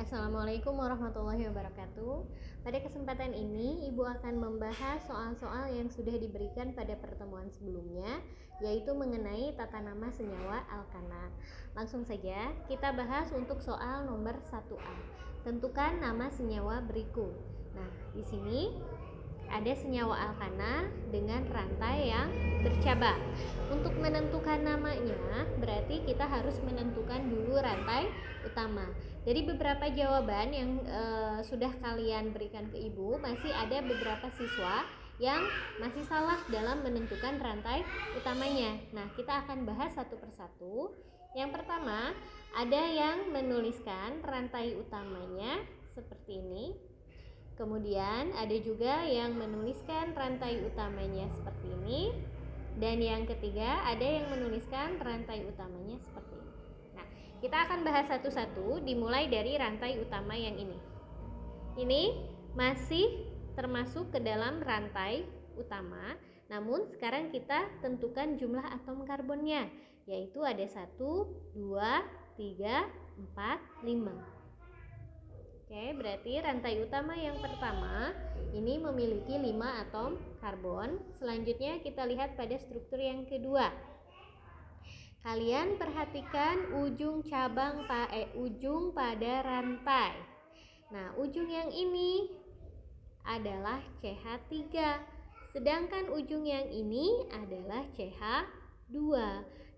Assalamualaikum warahmatullahi wabarakatuh. Pada kesempatan ini, Ibu akan membahas soal-soal yang sudah diberikan pada pertemuan sebelumnya, yaitu mengenai tata nama senyawa alkana. Langsung saja, kita bahas untuk soal nomor 1A. Tentukan nama senyawa berikut. Nah, di sini ada senyawa alkana dengan rantai yang bercabang. Untuk menentukan namanya, berarti kita harus menentukan dulu rantai utama. Dari beberapa jawaban yang sudah kalian berikan ke Ibu, masih ada beberapa siswa yang masih salah dalam menentukan rantai utamanya. Nah, kita akan bahas satu persatu. Yang pertama, ada yang menuliskan rantai utamanya seperti ini. Kemudian ada juga yang menuliskan rantai utamanya seperti ini. Dan yang ketiga ada yang menuliskan rantai utamanya seperti ini. Nah, kita akan bahas satu-satu dimulai dari rantai utama yang ini. Ini masih termasuk ke dalam rantai utama. Namun sekarang kita tentukan jumlah atom karbonnya, yaitu ada 1, 2, 3, 4, 5. Oke, berarti rantai utama yang pertama ini memiliki 5 atom karbon. Selanjutnya kita lihat pada struktur yang kedua. Kalian perhatikan ujung ujung pada rantai. Nah, ujung yang ini adalah CH3. Sedangkan ujung yang ini adalah CH2.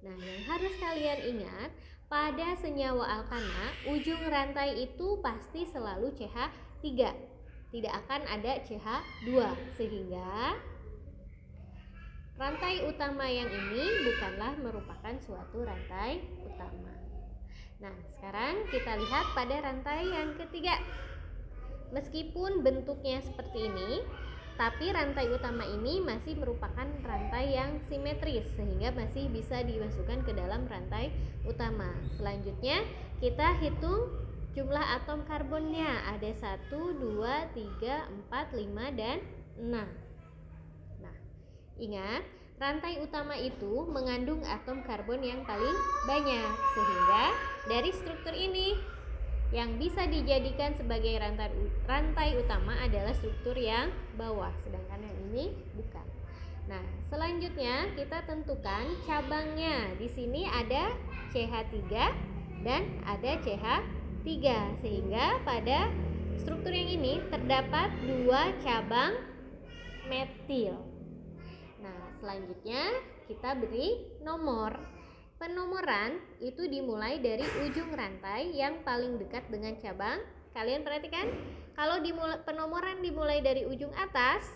Nah, yang harus kalian ingat, pada senyawa alkana, ujung rantai itu pasti selalu CH3. Tidak akan ada CH2, sehingga rantai utama yang ini bukanlah merupakan suatu rantai utama. Nah, sekarang kita lihat pada rantai yang ketiga. Meskipun bentuknya seperti ini, tapi rantai utama ini masih merupakan rantai yang simetris, sehingga masih bisa dimasukkan ke dalam rantai utama. Selanjutnya kita hitung jumlah atom karbonnya. Ada 1, 2, 3, 4, 5, dan 6. Nah, ingat, rantai utama itu mengandung atom karbon yang paling banyak, sehingga dari struktur ini yang bisa dijadikan sebagai rantai utama adalah struktur yang bawah, sedangkan yang ini bukan. Nah, selanjutnya kita tentukan cabangnya. Di sini ada CH3 dan ada CH3, sehingga pada struktur yang ini terdapat 2 cabang metil. Nah, selanjutnya kita beri nomor. Penomoran itu dimulai dari ujung rantai yang paling dekat dengan cabang. Kalian perhatikan, kalau penomoran dimulai dari ujung atas,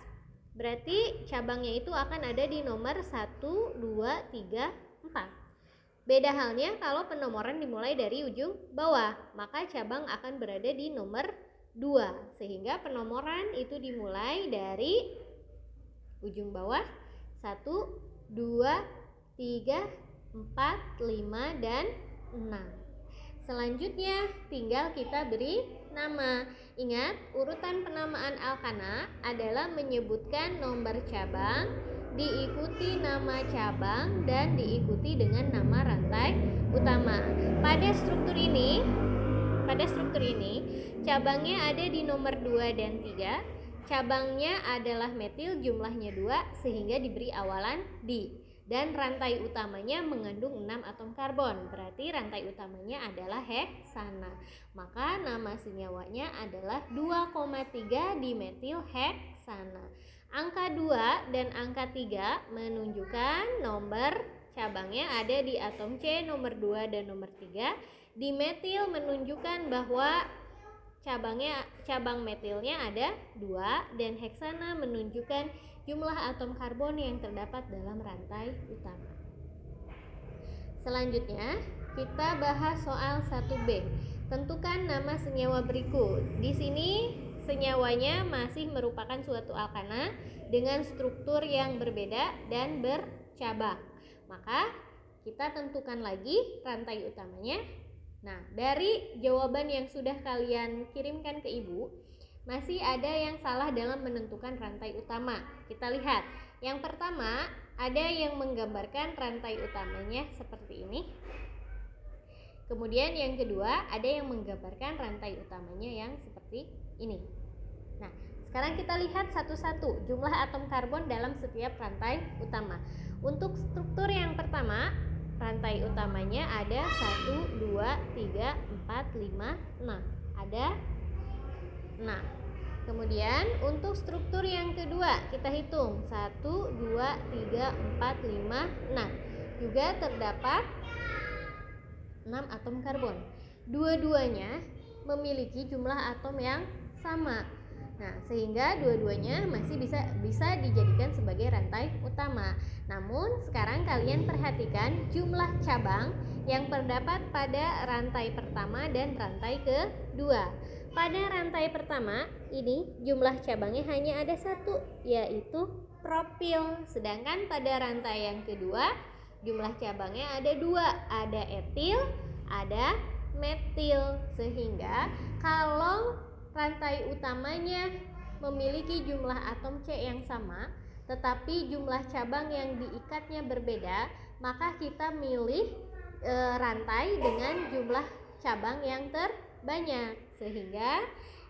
berarti cabangnya itu akan ada di nomor 1, 2, 3, 4. Beda halnya kalau penomoran dimulai dari ujung bawah, maka cabang akan berada di nomor 2. Sehingga penomoran itu dimulai dari ujung bawah 1, 2, 3, 4, 5, dan 6. Selanjutnya tinggal kita beri nama. Ingat, urutan penamaan alkana adalah menyebutkan nomor cabang, diikuti nama cabang, dan diikuti dengan nama rantai utama. Pada struktur ini cabangnya ada di nomor 2 dan 3. Cabangnya adalah metil, jumlahnya 2, sehingga diberi awalan di. Dan rantai utamanya mengandung 6 atom karbon, berarti rantai utamanya adalah heksana. Maka nama senyawanya adalah 2,3 dimetil heksana. Angka 2 dan angka 3 menunjukkan nomor cabangnya ada di atom C nomor 2 dan nomor 3. Dimetil menunjukkan bahwa cabang metilnya ada 2, dan heksana menunjukkan jumlah atom karbon yang terdapat dalam rantai utama. Selanjutnya kita bahas soal 1B. Tentukan nama senyawa berikut. Di sini senyawanya masih merupakan suatu alkana dengan struktur yang berbeda dan bercabang. Maka kita tentukan lagi rantai utamanya. Nah, dari jawaban yang sudah kalian kirimkan ke Ibu, masih ada yang salah dalam menentukan rantai utama. Kita lihat. Yang pertama, ada yang menggambarkan rantai utamanya seperti ini. Kemudian yang kedua, ada yang menggambarkan rantai utamanya yang seperti ini. Nah, sekarang kita lihat satu-satu jumlah atom karbon dalam setiap rantai utama. Untuk struktur yang pertama, rantai utamanya ada 1, 2, 3, 4, 5, 6. Ada 6. Kemudian untuk struktur yang kedua, kita hitung 1, 2, 3, 4, 5, 6. Juga terdapat 6 atom karbon. Dua-duanya memiliki jumlah atom yang sama. Nah, sehingga dua-duanya masih bisa dijadikan sebagai rantai utama. Namun, sekarang kalian perhatikan jumlah cabang yang terdapat pada rantai pertama dan rantai kedua. Pada rantai pertama, ini jumlah cabangnya hanya ada 1, yaitu propil. Sedangkan pada rantai yang kedua, jumlah cabangnya ada 2, ada etil, ada metil. Sehingga kalau rantai utamanya memiliki jumlah atom C yang sama, tetapi jumlah cabang yang diikatnya berbeda, maka kita milih rantai dengan jumlah cabang yang terbanyak. Sehingga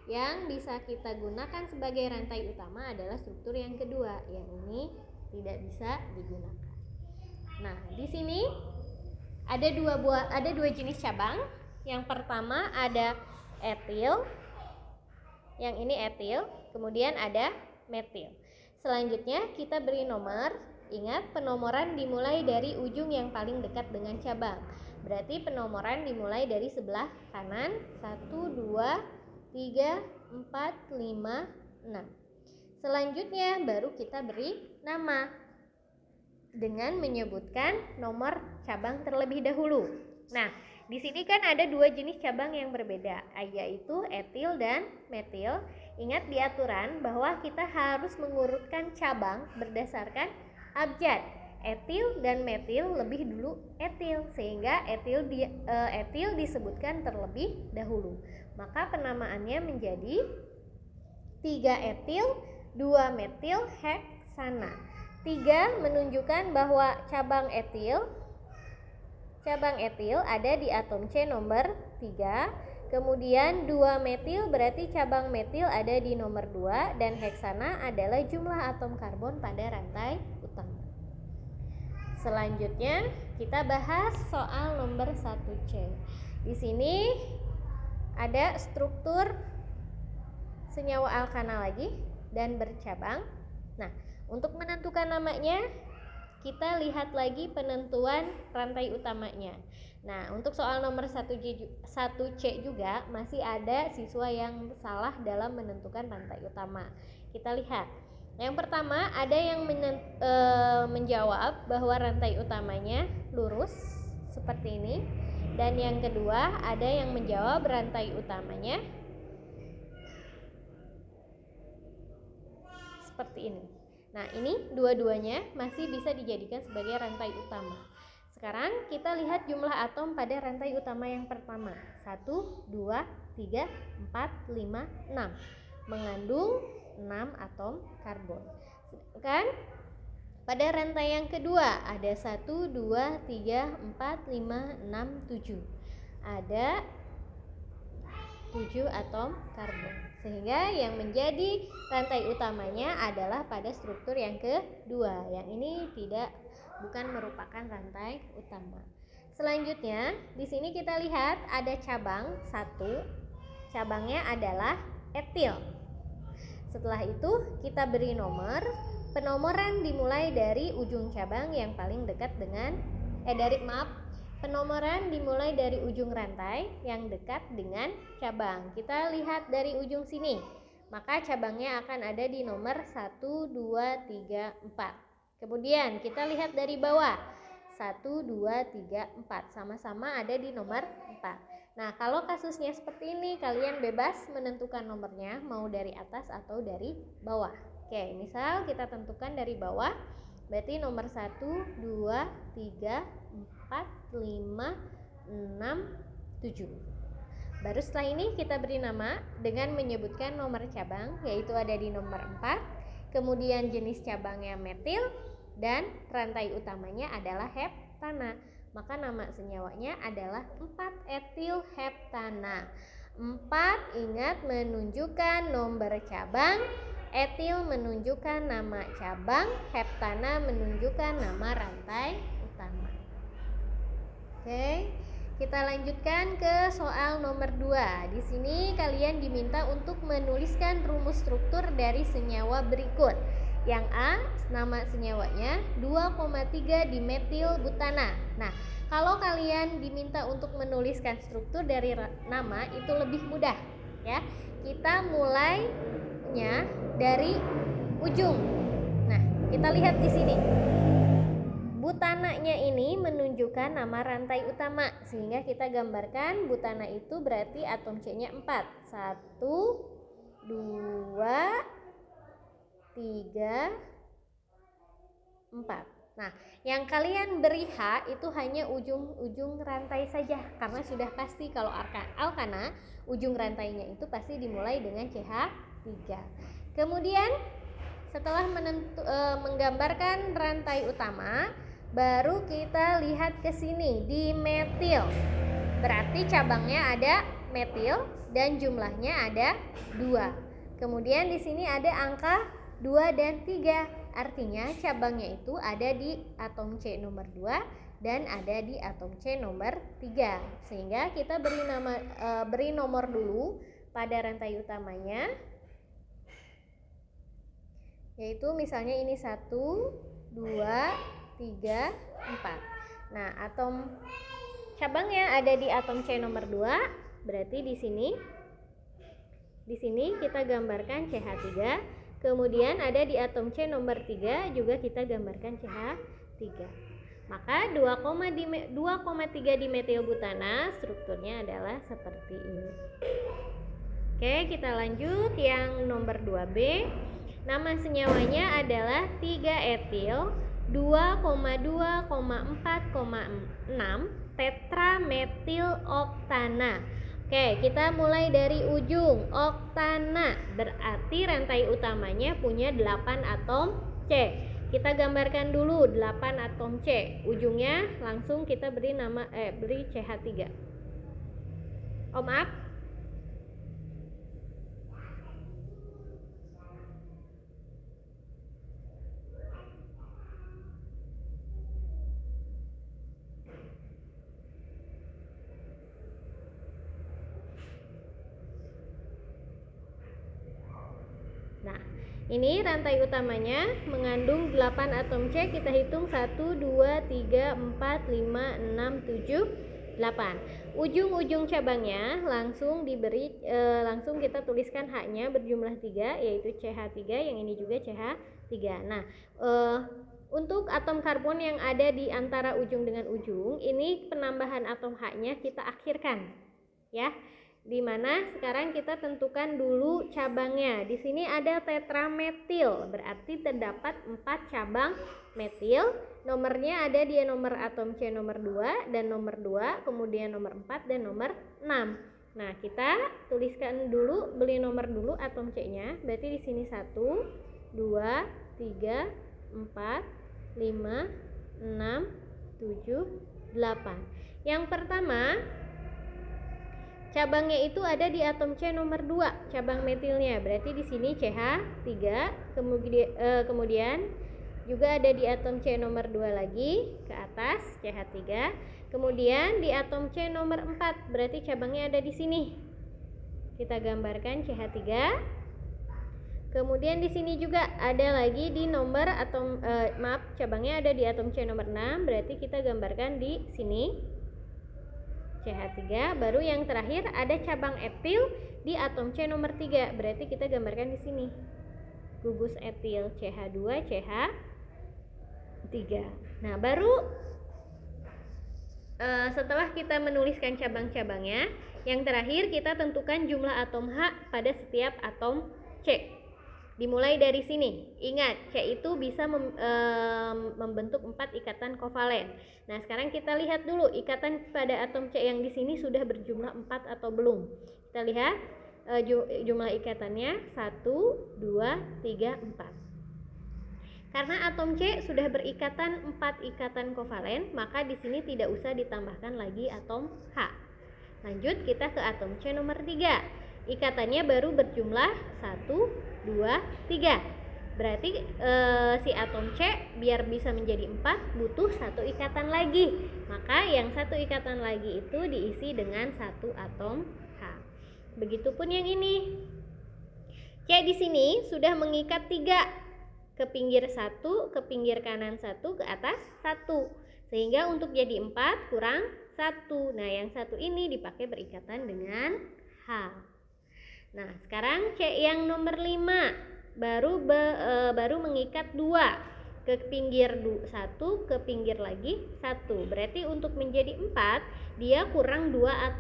yang bisa kita gunakan sebagai rantai utama adalah struktur yang kedua, yang ini tidak bisa digunakan. Nah, di sini ada dua jenis cabang. Yang pertama ada etil. Yang ini etil, kemudian ada metil. Selanjutnya kita beri nomor. Ingat, penomoran dimulai dari ujung yang paling dekat dengan cabang. Berarti penomoran dimulai dari sebelah kanan. 1, 2, 3, 4, 5, 6. Selanjutnya baru kita beri nama dengan menyebutkan nomor cabang terlebih dahulu. Nah, di sini kan ada dua jenis cabang yang berbeda, yaitu etil dan metil. Ingat di aturan bahwa kita harus mengurutkan cabang berdasarkan abjad. Etil dan metil lebih dulu etil, sehingga etil disebutkan terlebih dahulu. Maka penamaannya menjadi 3 etil, 2 metil heksana. 3 menunjukkan bahwa cabang etil ada di atom C nomor 3. Kemudian 2 metil berarti cabang metil ada di nomor 2, dan heksana adalah jumlah atom karbon pada rantai utama. Selanjutnya kita bahas soal nomor 1C. Di sini ada struktur senyawa alkana lagi dan bercabang. Nah, untuk menentukan namanya, kita lihat lagi penentuan rantai utamanya. Nah, untuk soal nomor 1C juga masih ada siswa yang salah dalam menentukan rantai utama. Kita lihat. Yang pertama ada yang menjawab bahwa rantai utamanya lurus seperti ini. Dan yang kedua ada yang menjawab rantai utamanya seperti ini. Nah, ini dua-duanya masih bisa dijadikan sebagai rantai utama. Sekarang kita lihat jumlah atom pada rantai utama yang pertama. 1, 2, 3, 4, 5, 6. Mengandung 6 atom karbon. Sedangkan pada rantai yang kedua ada 1, 2, 3, 4, 5, 6, 7. Ada 7 atom karbon. Sehingga yang menjadi rantai utamanya adalah pada struktur yang kedua. Yang ini bukan merupakan rantai utama. Selanjutnya, di sini kita lihat ada cabang 1. Cabangnya adalah etil. Setelah itu kita beri nomor. Penomoran dimulai dari ujung cabang yang paling dekat dengan penomoran dimulai dari ujung rantai yang dekat dengan cabang. Kita lihat dari ujung sini, maka cabangnya akan ada di nomor 1, 2, 3, 4. Kemudian kita lihat dari bawah, 1, 2, 3, 4. Sama-sama ada di nomor 4. Nah, kalau kasusnya seperti ini, kalian bebas menentukan nomornya, mau dari atas atau dari bawah. Oke, misal kita tentukan dari bawah, berarti nomor 1, 2, 3, 4, 5, 6, 7. Baru setelah ini kita beri nama dengan menyebutkan nomor cabang, yaitu ada di nomor 4. Kemudian jenis cabangnya metil dan rantai utamanya adalah heptana. maka nama senyawanya adalah 4-etil heptana. 4 ingat menunjukkan nomor cabang, etil menunjukkan nama cabang, heptana menunjukkan nama rantai utama. Oke, kita lanjutkan ke soal nomor 2. Di sini kalian diminta untuk menuliskan rumus struktur dari senyawa berikut. Yang A, nama senyawanya 2,3 dimetil butana. Nah, kalau kalian diminta untuk menuliskan struktur dari nama itu lebih mudah, ya. Kita mulainya dari ujung. Nah, kita lihat di sini. Butananya ini menunjukkan nama rantai utama, sehingga kita gambarkan butana itu berarti atom C-nya 4. 1, 2, 3, 4. Nah, yang kalian beri H itu hanya ujung-ujung rantai saja, karena sudah pasti kalau alkana ujung rantainya itu pasti dimulai dengan CH3. Kemudian setelah menggambarkan rantai utama, baru kita lihat ke sini di metil. Berarti cabangnya ada metil dan jumlahnya ada 2. Kemudian di sini ada angka 2 dan 3. Artinya cabangnya itu ada di atom C nomor 2 dan ada di atom C nomor 3. Sehingga kita beri nomor dulu pada rantai utamanya. Yaitu misalnya ini 1, 2, 3, 4. Nah, atom cabangnya ada di atom C nomor 2, berarti di sini kita gambarkan CH3. Kemudian ada di atom C nomor 3 juga kita gambarkan CH3. Maka 2,3 dimetilbutana strukturnya adalah seperti ini. Oke, kita lanjut yang nomor 2B. Nama senyawanya adalah 3-etil 2,2,4,6 tetrametil-oktana. Oke, kita mulai dari ujung. Oktana berarti rantai utamanya punya 8 atom C. Kita gambarkan dulu 8 atom C. Ujungnya langsung kita beri CH3. Oh, maaf. Nah, ini rantai utamanya mengandung 8 atom C. Kita hitung 1, 2, 3, 4, 5, 6, 7, 8. Ujung-ujung cabangnya langsung kita tuliskan H-nya berjumlah 3, yaitu CH3. Yang ini juga CH3. Nah, untuk atom karbon yang ada di antara ujung dengan ujung, ini penambahan atom H-nya kita akhirkan, ya. Di mana sekarang kita tentukan dulu cabangnya. Di sini ada tetrametil, berarti terdapat 4 cabang metil. Nomornya ada di nomor atom C nomor 2 dan nomor 2, kemudian nomor 4 dan nomor 6. Nah, kita tuliskan dulu, beli nomor dulu atom C-nya. Berarti di sini 1, 2, 3, 4, 5, 6, 7, 8. Yang pertama, cabangnya itu ada di atom C nomor 2, cabang metilnya. Berarti di sini CH3, kemudian juga ada di atom C nomor 2 lagi ke atas CH3. Kemudian di atom C nomor 4, berarti cabangnya ada di sini. Kita gambarkan CH3. Kemudian di sini juga ada lagi di nomor cabangnya ada di atom C nomor 6, berarti kita gambarkan di sini. CH3, baru yang terakhir ada cabang etil di atom C nomor 3, berarti kita gambarkan di sini. Gugus etil CH2, CH3. Nah, baru setelah kita menuliskan cabang-cabangnya, yang terakhir kita tentukan jumlah atom H pada setiap atom C. Dimulai dari sini. Ingat, C itu bisa membentuk 4 ikatan kovalen. Nah, sekarang kita lihat dulu ikatan pada atom C yang di sini sudah berjumlah 4 atau belum. Kita lihat jumlah ikatannya 1, 2, 3, 4. Karena atom C sudah berikatan 4 ikatan kovalen, maka di sini tidak usah ditambahkan lagi atom H. Lanjut kita ke atom C nomor 3. Ikatannya baru berjumlah 1, 2, 3. Berarti si atom C biar bisa menjadi 4 butuh 1 ikatan lagi. Maka yang 1 ikatan lagi itu diisi dengan 1 atom H. Begitupun yang ini. C di sini sudah mengikat 3. Ke pinggir 1, ke pinggir kanan 1, ke atas 1. Sehingga untuk jadi 4 kurang 1. Nah, yang 1 ini dipakai berikatan dengan H. Nah, sekarang C yang nomor 5 baru mengikat 2. Ke pinggir 1, ke pinggir lagi 1. Berarti untuk menjadi 4 dia kurang 2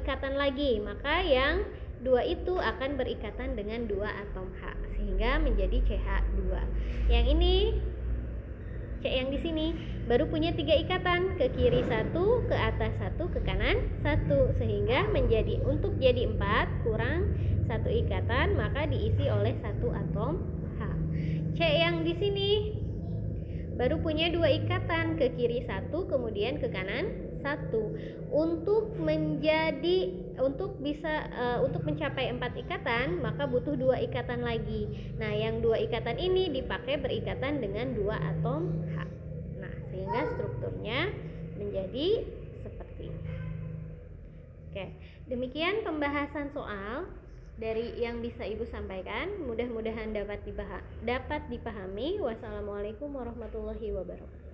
ikatan lagi. Maka yang 2 itu akan berikatan dengan 2 atom H sehingga menjadi CH2. Yang ini C yang di sini baru punya 3 ikatan, ke kiri 1, ke atas 1, ke kanan 1 sehingga menjadi untuk jadi 4 kurang 1 ikatan maka diisi oleh 1 atom H. C yang di sini baru punya 2 ikatan, ke kiri 1 kemudian ke kanan 1. Untuk mencapai 4 ikatan maka butuh 2 ikatan lagi. Nah, yang 2 ikatan ini dipakai berikatan dengan 2 atom H. Nah, sehingga strukturnya menjadi seperti ini. Oke, demikian pembahasan soal dari yang bisa Ibu sampaikan. Mudah-mudahan dapat dipahami. Wassalamualaikum warahmatullahi wabarakatuh.